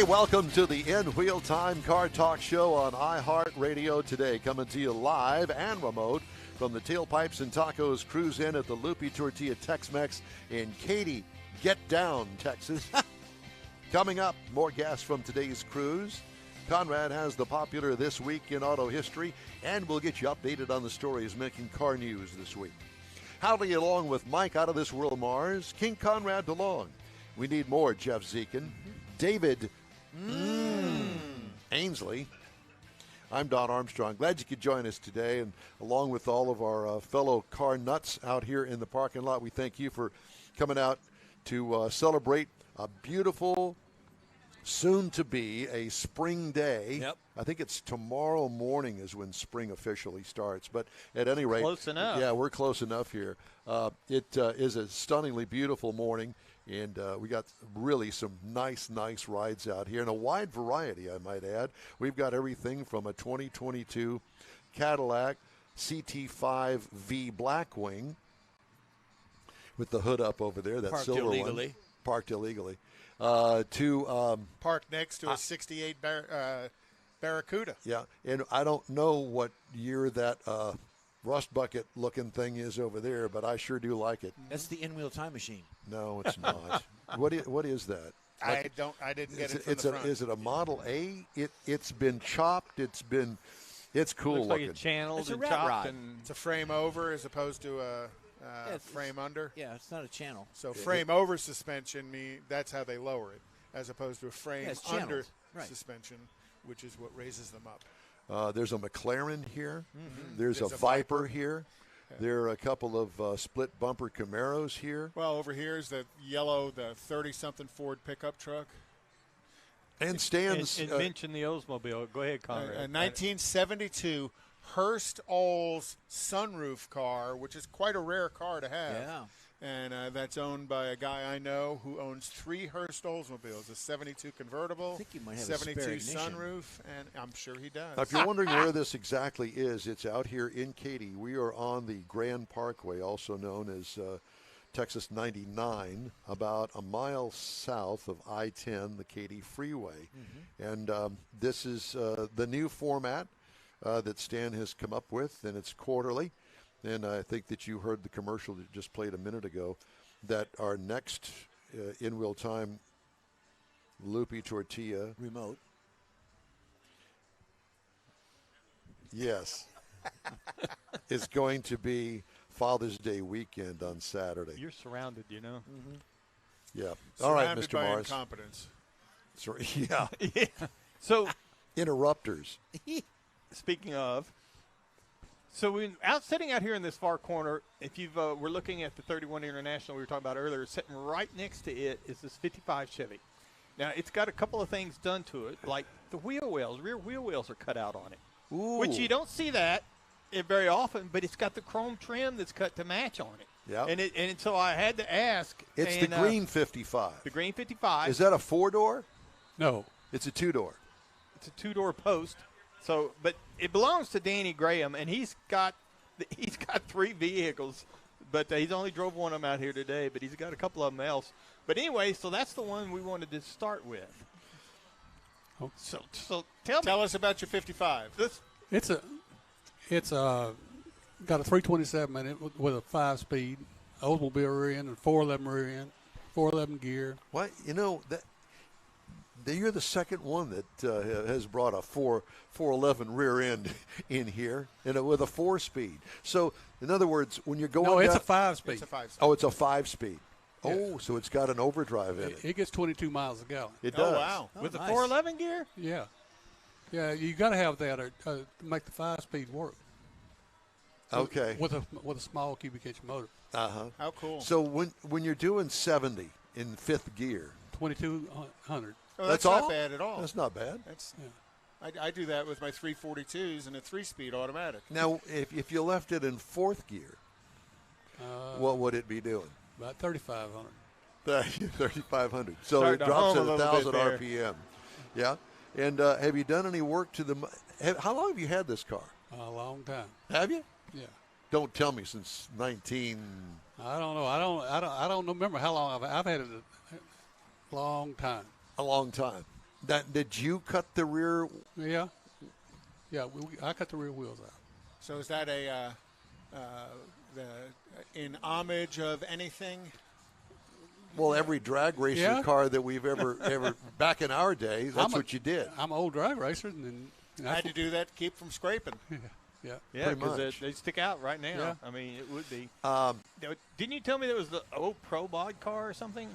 Hey, welcome to the In Wheel Time Car Talk Show on iHeartRadio today. Coming to you live and remote from the Tailpipes and Tacos Cruise Inn at the Loopy Tortilla Tex-Mex in Katy, Get Down, Texas. Coming up, more gas from today's cruise. Konrad has the popular This Week in Auto History, and we'll get you updated on the stories making car news this week. Howdy along with Mike out of this world Mars, King Konrad DeLong. We need more Jeff Zekin, David Ainsley. I'm Don Armstrong. Glad you could join us today, and along with all of our fellow car nuts out here in the parking lot, we thank you for coming out to celebrate a beautiful, soon-to-be a spring day. Yep. I think it's tomorrow morning is when spring officially starts. But at any rate, close enough. Yeah, we're close enough here. It is a stunningly beautiful morning, and we got really some nice rides out here, and a wide variety, I might add. We've got everything from a 2022 Cadillac CT5V Blackwing with the hood up over there, that Parked silver illegally. one. Parked illegally. To parked next to a 68 Barracuda. Yeah, and I don't know what year that rust bucket looking thing is over there, but I sure do like it. That's the in-wheel time machine. No, it's not. What is that? I didn't get it from the front. Is it a Model A? It's been chopped. It's cool Looks looking. like it's channeled It's a and rat chopped. rod. And It's a frame over as opposed to a frame under. Yeah, it's not a channel. So frame over suspension, that's how they lower it, as opposed to a frame it's under channeled. Right. suspension, which is what raises them up. There's a McLaren here. Mm-hmm. There's a Viper here. There are a couple of split bumper Camaros here. Well, over here is the yellow, the 30-something Ford pickup truck. And stands. and mention the Oldsmobile. Go ahead, Conrad. A 1972 Hurst Olds sunroof car, which is quite a rare car to have. Yeah. And that's owned by a guy I know who owns 3 Hurst Oldsmobiles, a 72 convertible, I think he might have a 72 spare ignition. sunroof, and I'm sure he does. Now, if you're wondering where this exactly is, it's out here in Katy. We are on the Grand Parkway, also known as Texas 99, about a mile south of I-10, the Katy Freeway. And this is the new format that Stan has come up with, and it's quarterly. And I think that you heard the commercial that just played a minute ago, that our next in-wheel time Loopy Tortilla. Remote. Yes. is going to be Father's Day weekend on Saturday. You're surrounded, you know. Yeah. All right, Surrounded Mr. by Morris. incompetence. Sorry. Yeah. Yeah. So, Interrupters. speaking of, so we're sitting out here in this far corner. If you've we're looking at the 31 International we were talking about earlier. Sitting right next to it is this 55 Chevy. Now it's got a couple of things done to it, like the wheel wells, rear wheel wells are cut out on it, Ooh. which you don't see that very often. But it's got the chrome trim that's cut to match on it. Yeah. And so I had to ask. It's the green 55. The green 55. Is that a 4-door? No. It's a 2-door. It's a 2-door post. So, but it belongs to Danny Graham, and he's got 3 vehicles, but he's only drove one of them out here today. But he's got a couple of them else. But anyway, so that's the one we wanted to start with. Oh. So tell us about your 55. It's got a 327 in it with a 5-speed Oldsmobile rear end and 411 rear end, 411 gear. What? You know, you're the second one that has brought a 411 rear end in here, and with a 4-speed. So, in other words, when you're going No, it's down, a 5-speed. It's a 5-speed. Oh, it's a 5-speed. Yeah. Oh, so it's got an overdrive in it. It gets 22 miles a gallon. It Oh, does. wow. with the nice. 411 gear. Yeah. Yeah, you got to have that to make the 5-speed work. Okay. With a small cubic inch motor. Uh-huh. How cool. So when you're doing 70 in 5th gear, 2200. Oh, that's not all? bad at all. That's not bad. That's, I do that with my 342s and a 3-speed automatic. Now, if you left it in 4th gear, what would it be doing? About 3,500. 3,500. So Starting it to drops hum at a little 1,000 bit there. RPM. Yeah. And have you done any work to the? How long have you had this car? A long time. Have you? Yeah. Don't tell me since 19. I don't know. I don't remember how long I've had it. A long time. A long time. Did you cut the rear? Yeah. Yeah, I cut the rear wheels out. So is that in homage of anything? Well, every drag racer car that we've ever back in our day, that's what you did. I'm an old drag racer, and I had to do that to keep from scraping. Yeah. Yeah, Pretty much. because they stick out right now. Yeah. I mean, it would be. Didn't you tell me there was the old Pro Mod car or something?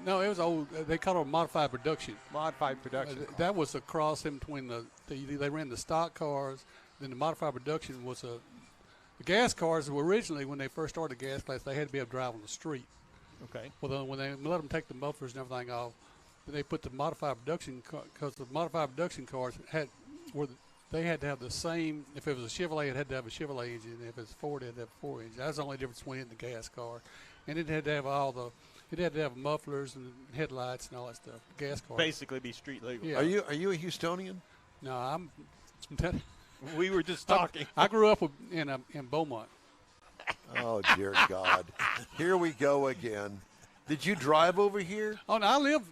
No, it was old. They called it modified production. Modified production. That was a cross in between they ran the stock cars. Then the modified production was the gas cars were originally, when they first started the gas class, they had to be able to drive on the street. Okay. Well, then when they let them take the mufflers and everything off, then they put the modified production because the modified production cars they had to have the same. If it was a Chevrolet, it had to have a Chevrolet engine. If it's Ford, it had to have a Ford engine. That's the only difference between it and the gas car. And it had to have it had to have mufflers and headlights and all that stuff. Gas car. Basically, be street legal. Yeah. Are you a Houstonian? No, I'm. We were just talking. I grew up in Beaumont. Oh dear God! Here we go again. Did you drive over here? Oh, no, I live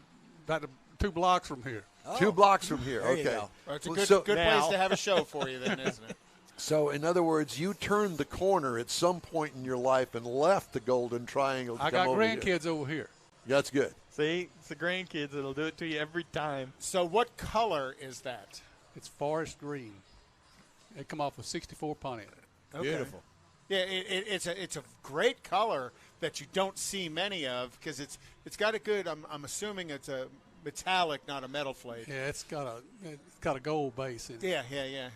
about 2 blocks from here. 2 blocks from here. There you Okay. go. Well, it's a Well, good now- place to have a show for you, then, isn't it? So, in other words, you turned the corner at some point in your life and left the Golden Triangle to I come got over here. grandkids over here. That's good. See, it's the grandkids that'll do it to you every time. So what color is that? It's Forrest Green. They come off a 64 Pontiac. Okay. Beautiful. Yeah, it's a great color that you don't see many of because it's got a good. I'm assuming it's a metallic, not a metal flake. Yeah, it's got a gold base in it. Yeah.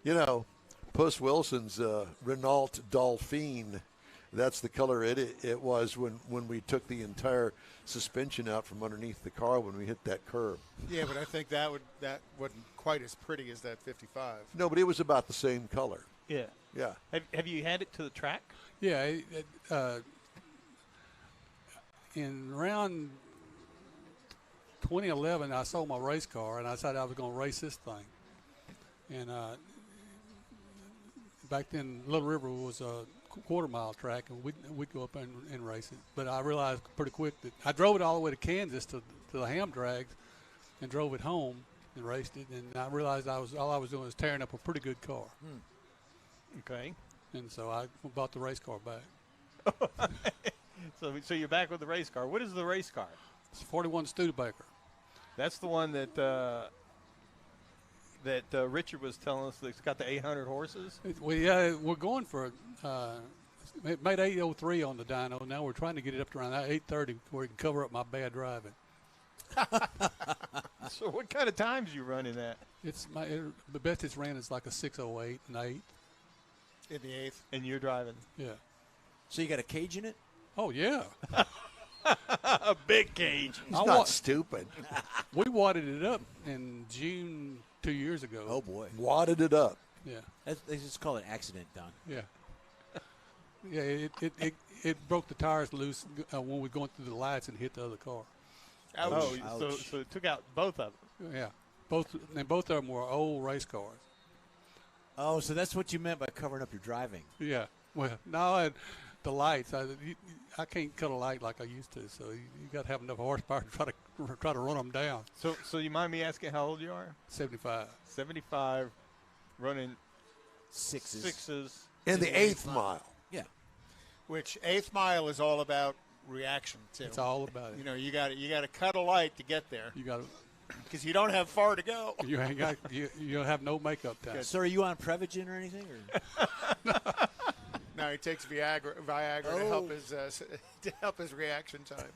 You know, Puss Wilson's Renault Dauphine, that's the color it was when we took the entire suspension out from underneath the car when we hit that curb. Yeah, but I think that wasn't quite as pretty as that 55. No, but it was about the same color. Yeah. Yeah. Have you had it to the track? Yeah, in around 2011, I sold my race car, and I decided I was going to race this thing. And back then, Little River was a quarter-mile track, and we'd go up and race it. But I realized pretty quick that I drove it all the way to Kansas to the ham drags and drove it home and raced it. And I realized all I was doing was tearing up a pretty good car. Okay. And so I bought the race car back. So you're back with the race car. What is the race car? It's a 41 Studebaker. That's the one that Richard was telling us that's got the 800 horses. We're going for it made 803 on the dyno. Now we're trying to get it up to around 830 where we can cover up my bad driving. So what kind of times you running that? The best it's ran is like a 608 and 8. In the 8th. And you're driving. Yeah. So you got a cage in it? Oh yeah. A big cage. He's not stupid. We wadded it up in June 2 years ago. Oh boy. Wadded it up. Yeah. They just call it accident, Don. Yeah. Yeah. It broke the tires loose when we were going through the lights and hit the other car. Ouch. Oh, so it took out both of them. Yeah. Both of them were old race cars. Oh, so that's what you meant by covering up your driving. Yeah. Well, no, the lights. I can't cut a light like I used to. So you got to have enough horsepower to try to run them down. So you mind me asking how old you are? 75. 75, running Sixes. In the 8th mile. Yeah. Which 8th mile is all about reaction too. It's all about it. You know, you got to cut a light to get there You got to. because you don't have far to go. You ain't got. You have no makeup time. So are you on Prevagen or anything? Or? No, he takes Viagra to help his reaction time.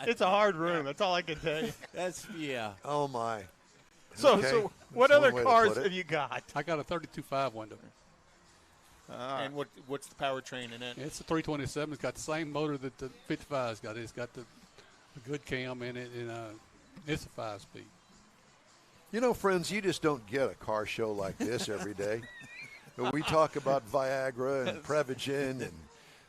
It's a hard room. That's all I can tell you. Yeah. Oh my. So Okay. so what That's other one way to cars put it. have you got? I got a 32.5 window. And what's the powertrain in it? It's a 327. It's got the same motor that the 55's got. It's got the good cam in it, and it's a 5-speed. You know, friends, you just don't get a car show like this every day. We talk about Viagra and Prevagen and,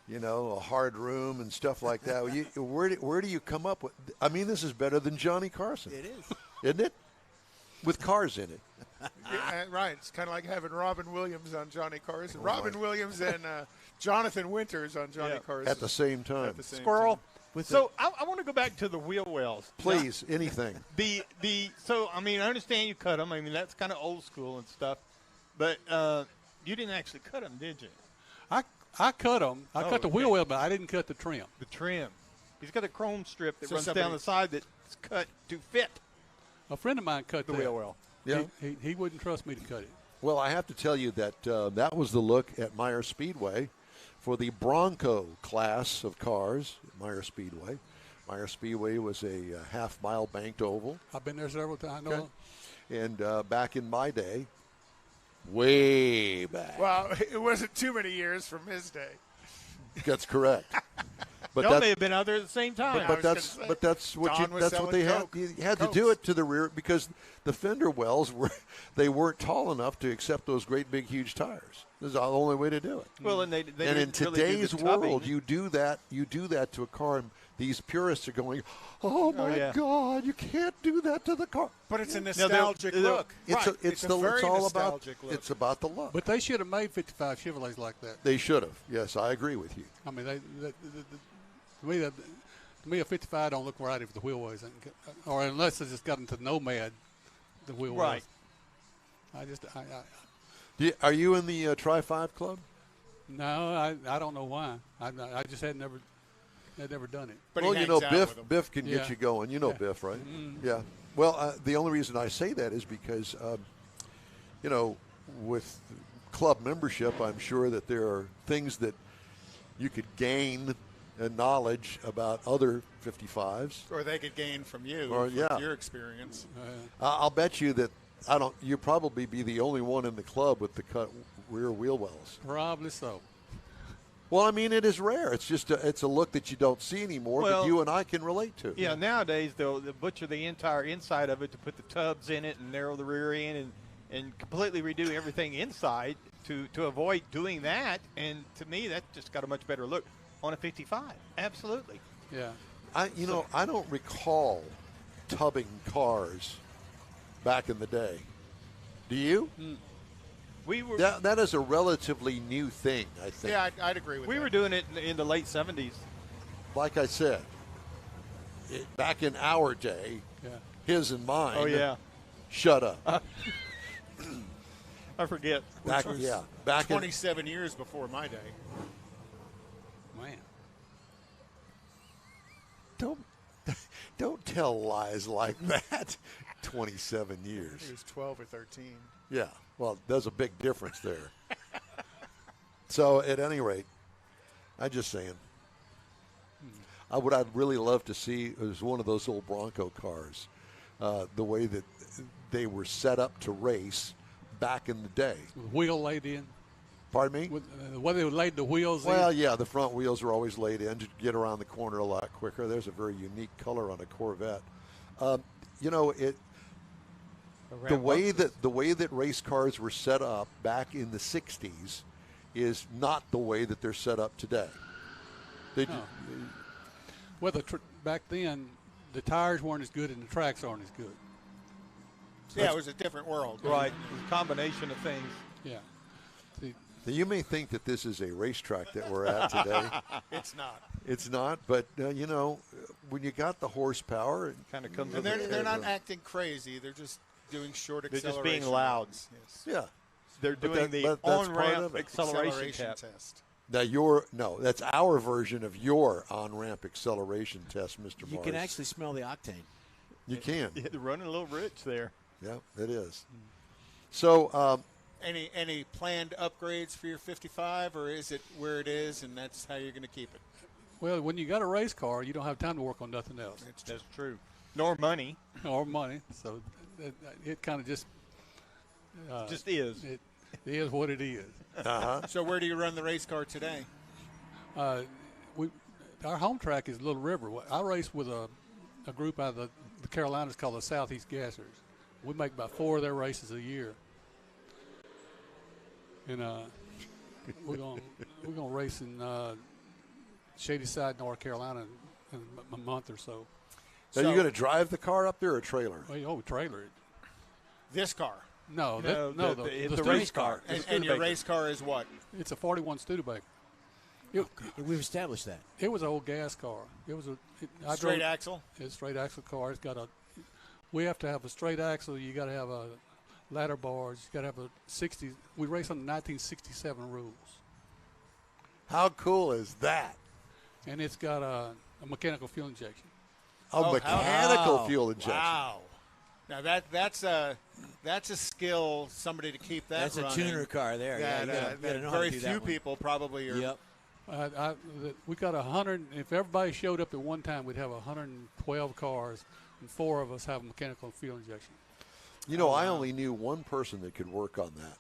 you know, a hard room and stuff like that. Where do you come up with? I mean, this is better than Johnny Carson. It is. Isn't it? With cars in it. Right. It's kind of like having Robin Williams on Johnny Carson. Oh, Robin Williams and Jonathan Winters on Johnny Carson. At the same time. At the same Squirrel. time. So I want to go back to the wheel wells. Please, anything. So I mean, I understand you cut them. I mean, that's kind of old school and stuff. But you didn't actually cut them, did you? I cut them. I cut the wheel well, but I didn't cut the trim. The trim. He's got a chrome strip that runs somebody- down the side that's cut to fit A friend of mine cut the that. wheel well. Yeah. He wouldn't trust me to cut it. Well, I have to tell you that that was the look at Meyer Speedway for the Bronco class of cars at Meyer Speedway. Meyer Speedway was a half-mile banked oval. I've been there several times. I know. And back in my day, way back. Well, it wasn't too many years from his day. That's correct. But Y'all that- may have been out there at the same time. But that's what Don was that's what they selling had. Coke. You had to Cokes. do it to the rear because the fender wells weren't tall enough to accept those great big huge tires. This is the only way to do it. Well, and they and in didn't really do today's the tubbing. world, you do that to a car, and these purists are going, "Oh my yeah. God, you can't do that to the car." But it's a they're- nostalgic look. It's Right. it's a the very it's all about nostalgic look. it's about the look. But they should have made 55 Chevrolets like that. They should have. Yes, I agree with you. I mean, to me, a 55 don't look right if the wheel wells ain't cut, or unless it's just got into Nomad, the wheel wells. Right. Are you in the Tri 5 club? No, I don't know why. I just had never done it. But well, he you know, hangs out with them. Biff can get Yeah. you going. You know Yeah. Biff, right? Mm-hmm. Yeah. Well, the only reason I say that is because, you know, with club membership, I'm sure that there are things that you could gain knowledge about other 55s. Or they could gain from you, Or, from yeah. your experience. I'll bet you that you'll probably be the only one in the club with the cut rear wheel wells. Probably so. Well, I mean, it is rare. It's just it's a look that you don't see anymore, but Well, you and I can relate to. Yeah, nowadays they'll butcher the entire inside of it to put the tubs in it and narrow the rear end and completely redo everything inside to avoid doing that. And to me, that just got a much better look on a 55. Absolutely. Yeah. I don't recall tubbing cars back in the day. Do you? We were That is a relatively new thing, I think. Yeah, I'd agree with we that. were doing it in the late 70s. Like I said, back in our day, Yeah. his and mine. Oh yeah, Shut up. I forget. Back in 27 years before my day. Man. Don't tell lies like that. 27 years. He was 12 or 13. Yeah. Well, there's a big difference there. So, at any rate, I'm just saying. I'd really love to see is one of those old Bronco cars, the way that they were set up to race back in the day. With wheel laid in. Pardon me? With, the way they laid the wheels Well, in. yeah, the front wheels are always laid in to get around the corner a lot quicker. There's a very unique color on a Corvette. You know, the way that race cars were set up back in the 60s is not the way that they're set up today. Well, back then, the tires weren't as good and the tracks aren't as good. Yeah, it was a different world. Right, a combination of things. Yeah. See, You may think that this is a racetrack that we're at today. It's not. It's not, but you know, when you got the horsepower, Kind of comes. And with they're it. not acting crazy. They're just doing short They're acceleration. just being loud. runs. Yes. yeah. They're But doing but that's part on-ramp of it. acceleration test. test. Now that's our version of your on-ramp acceleration test, Mr. You Mars. can actually smell the octane. You can. Yeah, they're running a little rich there. Yeah, it is. So, Any planned upgrades for your 55, or is it where it is and that's how you're going to keep it? well, when you got a race car, you don't have time to work on nothing else That's true. Nor money. or money. So it kind of just Is. it is what it is. So where do you run the race car today? Our home track is Little River. I race with a group out of the Carolinas called the Southeast Gassers. We make about 4 of their races a year, and we're gonna race in Shady Side, North Carolina, in a month or so. are you going to drive the car up there or trailer? Oh, trailer it. This car. No, No, the the race car. And your race car is what? It's a 41 Studebaker. We've established that. It was an old gas car. It was Straight axle? It's a straight axle car. It's got we have to have a straight axle. You got to have a ladder bars. You got to have a 60. We race on the 1967 rules. How cool is that? And it's got a mechanical fuel injection. Mechanical fuel injection. Wow. Now that's a skill, somebody to keep that That's running. a tuner car there. That, you gotta that know how to very do few that one. people probably are. Yep. We got 100. If everybody showed up at one time, we'd have 112 cars, and 4 of us have a mechanical fuel injection. You know, I only knew one person that could work on that.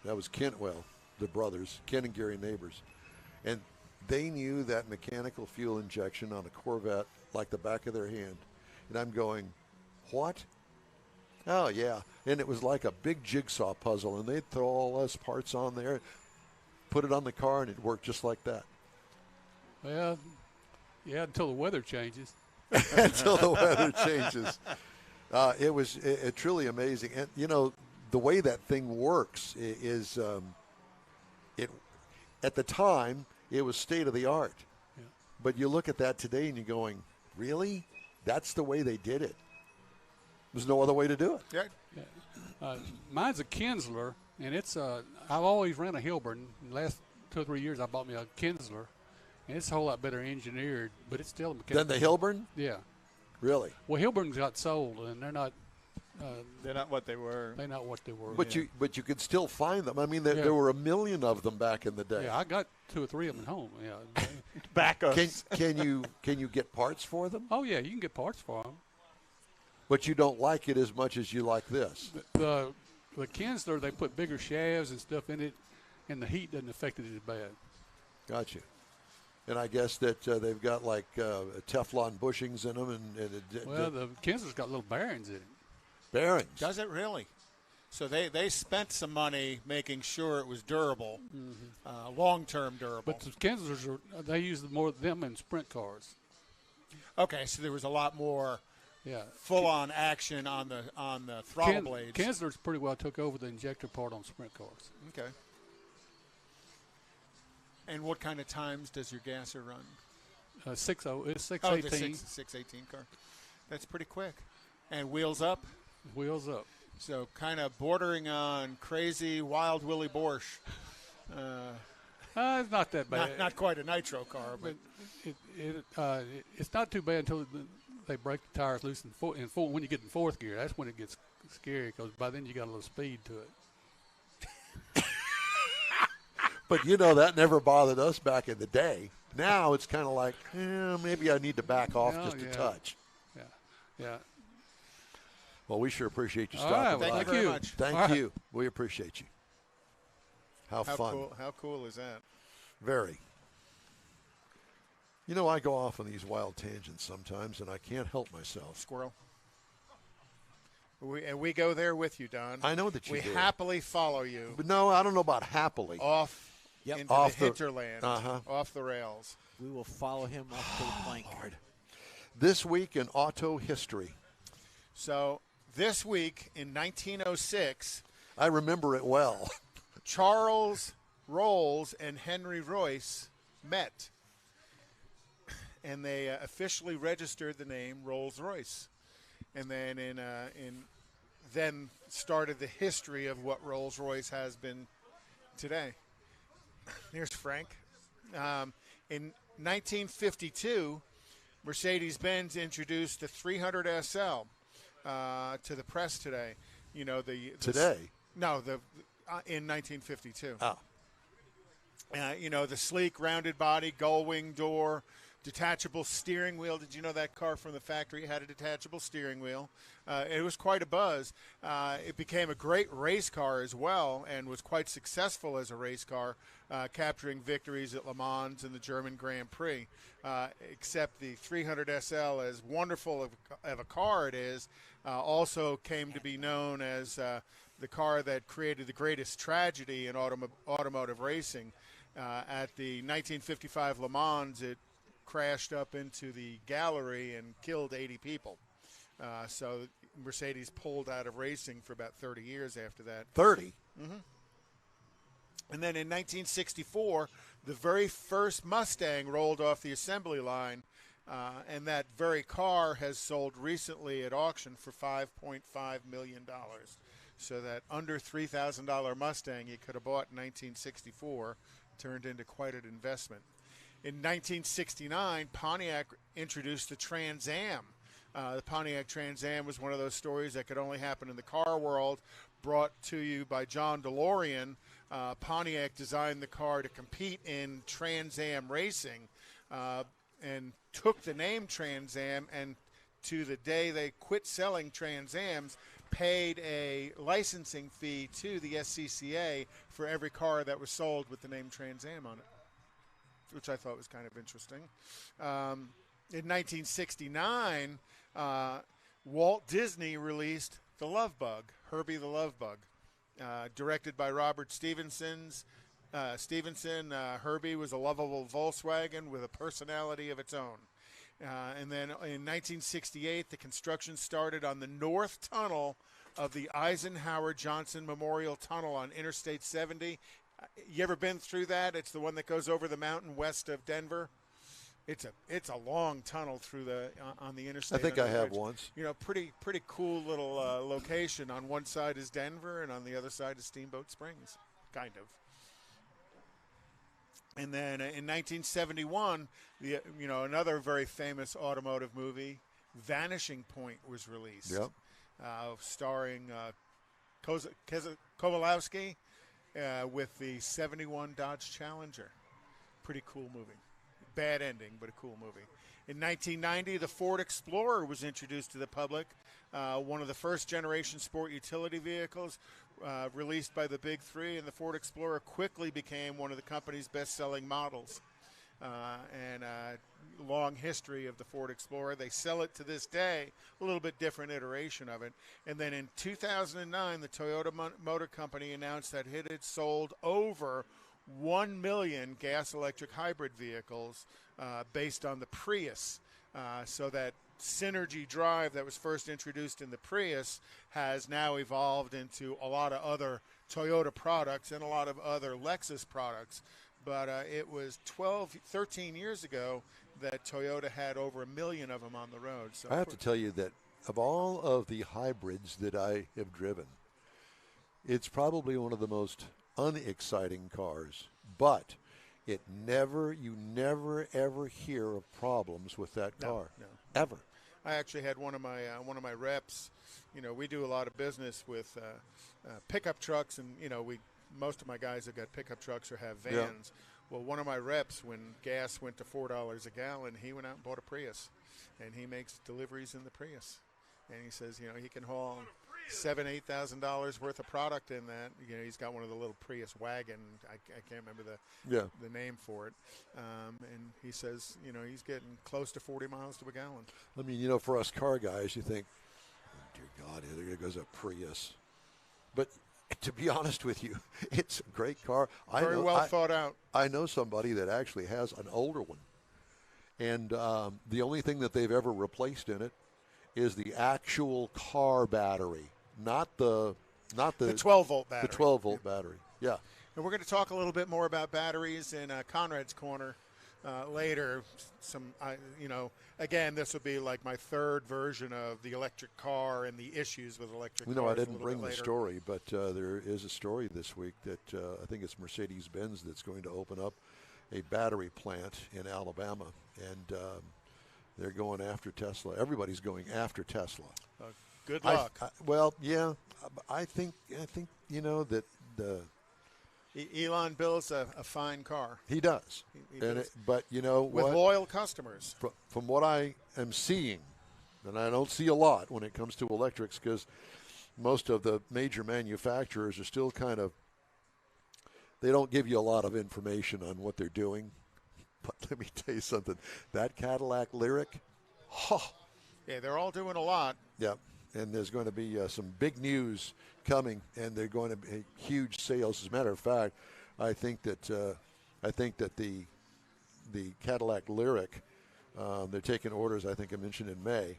That was the brothers, Ken and Gary Neighbors. And they knew that mechanical fuel injection on a Corvette like the back of their hand. And I'm going, what? Oh, yeah. And it was like a big jigsaw puzzle, and they'd throw all us parts on there, put it on the car, and it worked just like that. Well, yeah, until the weather changes. Until the weather changes. It was truly amazing. And, you know, the way that thing works is at the time, it was state of the art. Yeah. But you look at that today and you're going, really? That's the way they did it? There's no other way to do it. Yeah. Yeah. Mine's a Kinsler, and it's I've always ran a Hilburn. In the last 2 or 3 years, I bought me a Kinsler, and it's a whole lot better engineered, but it's still a mechanical. Than the Hilburn? Yeah. Really? Well, Hilburns got sold, and they're not. They're not what they were. They're not what they were. But you could still find them. I mean, there were 1 million of them back in the day. Yeah, I got 2 or 3 of them at home. Yeah. Backups. Can you get parts for them? Oh yeah, you can get parts for them. But you don't like it as much as you like this. The Kinsler, they put bigger shafts and stuff in it, and the heat doesn't affect it as bad. Gotcha. And I guess that they've got like Teflon bushings in them. Well, the Kinsler's got little bearings in it. Bearings. Does it really? So they spent some money making sure it was durable, long-term durable. But the Kinslers, they use more of them in sprint cars. Okay, so there was a lot more Yeah. full-on action on the throttle blades. Kinslers pretty well took over the injector part on sprint cars. Okay. And what kind of times does your gasser run? It's 618. Oh, the 618 car. That's pretty quick. And wheels up? Wheels up. So kind of bordering on crazy Wild Willie Borsch. It's not that bad. Not quite a nitro car, but it's not too bad until they break the tires loose in when you get in 4th gear. That's when it gets scary because by then you got a little speed to it. But, you know, that never bothered us back in the day. Now it's kind of like, maybe I need to back off just a touch. Yeah. Well, we sure appreciate you All stopping right, by. Thank you very much. Thank you. We appreciate you. How How fun. cool, how cool is that? Very. You know, I go off on these wild tangents sometimes, and I can't help myself. Squirrel. We go there with you, Don. I know that you We do. happily follow you But no, I don't know about happily. off Yep. into Off the the- hinterland, off the rails. We will follow him up to the plank. This week in auto history. So this week in 1906, I remember it well. Charles Rolls and Henry Royce met, and they officially registered the name Rolls-Royce, and then then started the history of what Rolls-Royce has been today. Here's Frank. In 1952, Mercedes-Benz introduced the 300 SL to the press today. You know Today? No, in 1952. Oh. You know, the sleek rounded body, gull wing door, detachable steering wheel. Did you know that car from the factory had a detachable steering wheel? It was quite a buzz. It became a great race car as well and was quite successful as a race car, capturing victories at Le Mans and the German Grand Prix. Except the 300 SL, as wonderful of a car it is, also came to be known as the car that created the greatest tragedy in automotive racing. At the 1955 Le Mans, it crashed up into the gallery and killed 80 people. So Mercedes pulled out of racing for about 30 years after that. 30? And then in 1964, the very first Mustang rolled off the assembly line, and that very car has sold recently at auction for $5.5 million. So that under $3,000 Mustang you could have bought in 1964 turned into quite an investment. In 1969, Pontiac introduced the Trans Am. The Pontiac Trans Am was one of those stories that could only happen in the car world, brought to you by John DeLorean. Pontiac designed the car to compete in Trans Am racing and took the name Trans Am, and to the day they quit selling Trans Ams, paid a licensing fee to the SCCA for every car that was sold with the name Trans Am on it, which I thought was kind of interesting. In 1969, Walt Disney released the Love Bug, Herbie the Love Bug, directed by Robert Stevenson. Herbie was a lovable Volkswagen with a personality of its own. And then in 1968, the construction started on the north tunnel of the Eisenhower Johnson Memorial Tunnel on Interstate 70. You ever been through that? It's the one that goes over the mountain west of Denver. It's a long tunnel through on the interstate. I think I have once. You know, pretty cool little location. On one side is Denver, and on the other side is Steamboat Springs, kind of. And then in 1971, another very famous automotive movie, Vanishing Point, was released. Yep. Starring Kowalski with the 71 Dodge Challenger. Pretty cool movie. Bad ending, but a cool movie. In 1990, the Ford Explorer was introduced to the public, one of the first generation sport utility vehicles released by the Big Three, and the Ford Explorer quickly became one of the company's best-selling models. And long history of the Ford Explorer. They sell it to this day, a little bit different iteration of it. And then in 2009, the Toyota Motor Company announced that it had sold over 1 million gas-electric hybrid vehicles based on the Prius. So that Synergy drive that was first introduced in the Prius has now evolved into a lot of other Toyota products and a lot of other Lexus products. But it was 13 years ago that Toyota had over 1 million of them on the road. So I have to tell you that of all of the hybrids that I have driven, it's probably one of the most unexciting cars. But you never ever hear of problems with that car. No. Ever. I actually had one of my reps. You know, we do a lot of business with pickup trucks, and most of my guys have got pickup trucks or have vans. Yeah. Well, one of my reps, when gas went to $4 a gallon, he went out and bought a Prius, and he makes deliveries in the Prius. And he says, he can haul $7,000-8,000 worth of product in that. He's got one of the little Prius wagon. I can't remember the name for it. And he says, he's getting close to 40 miles to a gallon. I mean, for us car guys, you think, oh, dear God, there goes a Prius. But to be honest with you, it's a great car. Very well thought out. I know somebody that actually has an older one. And the only thing that they've ever replaced in it is the actual car battery, not the 12-volt battery. The 12-volt battery, yeah. And we're going to talk a little bit more about batteries in Konrad's Corner later. Again, this will be like my third version of the electric car and the issues with electric cars. I didn't bring the story, but there is a story this week that I think it's Mercedes-Benz that's going to open up a battery plant in Alabama, and they're going after Tesla. Everybody's going after Tesla. Good luck. I think that the Elon builds a fine car. He does. But with loyal customers. From what I am seeing, and I don't see a lot when it comes to electrics, because most of the major manufacturers are still they don't give you a lot of information on what they're doing. But let me tell you something. That Cadillac Lyriq, yeah, they're all doing a lot. Yeah, and there's going to be some big news coming, and they're going to be huge sales. As a matter of fact, I think that the Cadillac Lyriq, they're taking orders. I think I mentioned in May,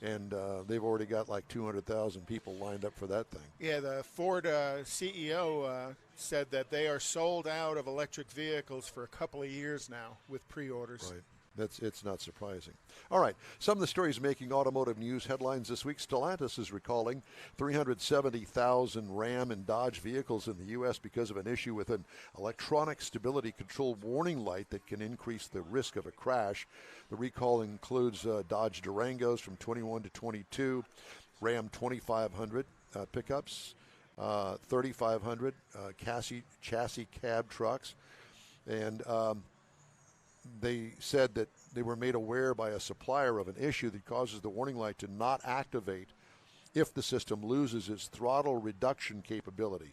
And they've already got like 200,000 people lined up for that thing. Yeah, the Ford CEO said that they are sold out of electric vehicles for a couple of years now with pre-orders. Right. It's not surprising. All right. Some of the stories making automotive news headlines this week. Stellantis is recalling 370,000 Ram and Dodge vehicles in the U.S. because of an issue with an electronic stability control warning light that can increase the risk of a crash. The recall includes Dodge Durangos from 21 to 22, Ram 2500 pickups, 3500 chassis cab trucks, and they said that they were made aware by a supplier of an issue that causes the warning light to not activate if the system loses its throttle reduction capability.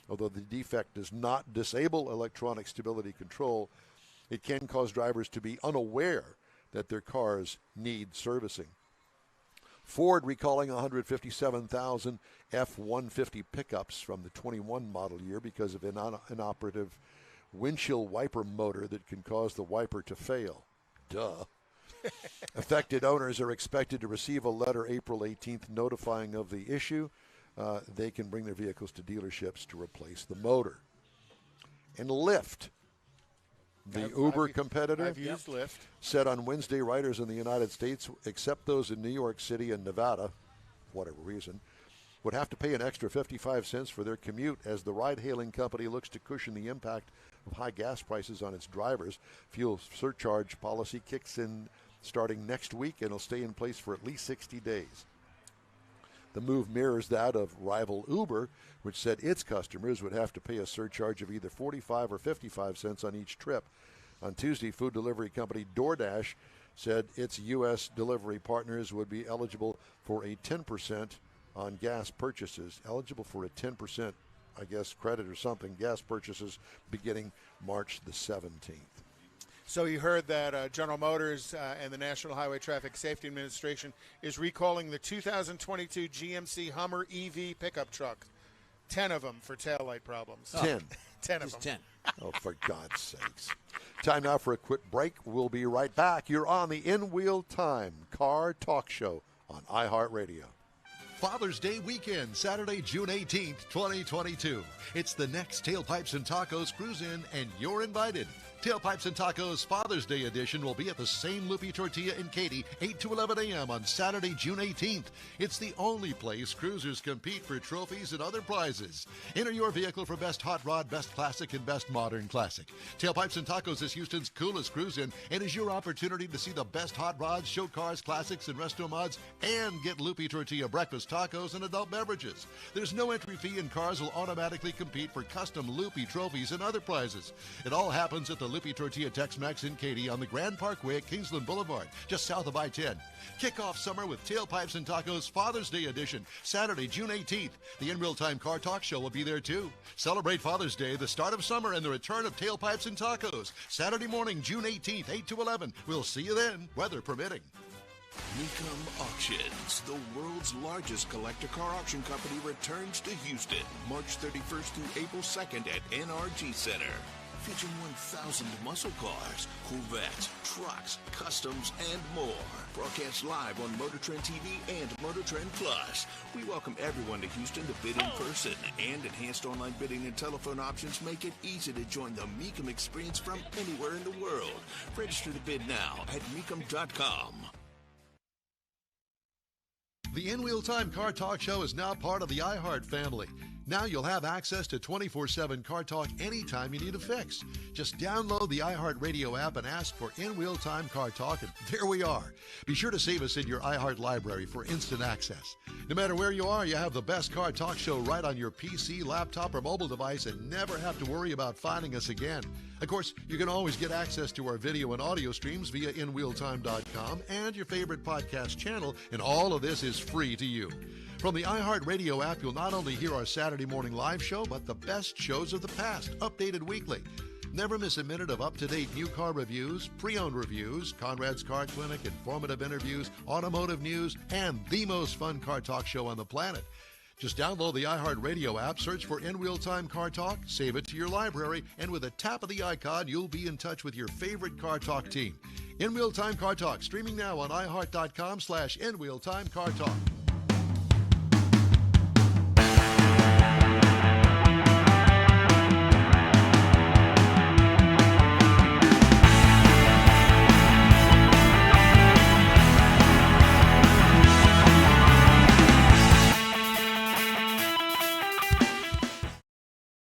Although the defect does not disable electronic stability control, it can cause drivers to be unaware that their cars need servicing. Ford recalling 157,000 F-150 pickups from the 21 model year because of an inoperative windshield wiper motor that can cause the wiper to fail. Duh. Affected owners are expected to receive a letter April 18th notifying of the issue. They can bring their vehicles to dealerships to replace the motor. And Lyft, the Uber competitor, I've used Lyft, said on Wednesday riders in the United States, except those in New York City and Nevada, for whatever reason, would have to pay an extra 55 cents for their commute as the ride-hailing company looks to cushion the impact of high gas prices on its drivers. Fuel surcharge policy kicks in starting next week and will stay in place for at least 60 days. The move mirrors that of rival Uber, which said its customers would have to pay a surcharge of either 45 or 55 cents on each trip. On Tuesday, food delivery company DoorDash said its U.S. delivery partners would be eligible for a 10% on gas purchases, eligible for a 10%, I guess, credit or something, gas purchases beginning March the 17th. So you heard that General Motors and the National Highway Traffic Safety Administration is recalling the 2022 GMC Hummer EV pickup truck. 10 of them for taillight problems. 10. 10 of Just them. 10. Oh, for God's sakes. Time now for a quick break. We'll be right back. You're on the In Wheel Time Car Talk Show on iHeartRadio. Father's Day weekend, Saturday, June 18th, 2022. It's the next Tailpipes and Tacos Cruise In, and you're invited. Tailpipes and Tacos Father's Day edition will be at the same Loopy Tortilla in Katy, 8 to 11 a.m. on Saturday, June 18th. It's the only place cruisers compete for trophies and other prizes. Enter your vehicle for Best Hot Rod, Best Classic, and Best Modern Classic. Tailpipes and Tacos is Houston's coolest cruise-in and is your opportunity to see the best hot rods, show cars, classics, and resto mods, and get Loopy Tortilla breakfast tacos and adult beverages. There's no entry fee, and cars will automatically compete for custom Loopy trophies and other prizes. It all happens at the Loopy Tortilla Tex-Mex in Katy on the Grand Parkway at Kingsland Boulevard, just south of I-10. Kick off summer with Tailpipes and Tacos Father's Day edition, Saturday, June 18th. The In Real Time Car Talk Show will be there too. Celebrate Father's Day, the start of summer, and the return of Tailpipes and Tacos. Saturday morning, June 18th, 8 to 11. We'll see you then, weather permitting. Mecum Auctions, the world's largest collector car auction company, returns to Houston March 31st through April 2nd at NRG Center. Featuring 1,000 muscle cars, Corvettes, trucks, customs, and more. Broadcast live on Motor Trend TV and Motor Trend Plus. We welcome everyone to Houston to bid in person, and enhanced online bidding and telephone options make it easy to join the Mecum experience from anywhere in the world. Register to bid now at Mecum.com. The In Wheel Time Car Talk Show is now part of the iHeart family. Now you'll have access to 24/7 Car Talk anytime you need a fix. Just download the iHeartRadio app and ask for In Wheel Time Car Talk, and there we are. Be sure to save us in your iHeart library for instant access. No matter where you are, you have the best Car Talk Show right on your PC, laptop, or mobile device and never have to worry about finding us again. Of course, you can always get access to our video and audio streams via InWheelTime.com and your favorite podcast channel, and all of this is free to you. From the iHeartRadio app, you'll not only hear our Saturday morning live show, but the best shows of the past, updated weekly. Never miss a minute of up-to-date new car reviews, pre-owned reviews, Konrad's Car Clinic, informative interviews, automotive news, and the most fun car talk show on the planet. Just download the iHeartRadio app, search for In Wheel Time Car Talk, save it to your library, and with a tap of the icon, you'll be in touch with your favorite Car Talk team. In Wheel Time Car Talk, streaming now on iHeart.com/In Wheel Time Car Talk.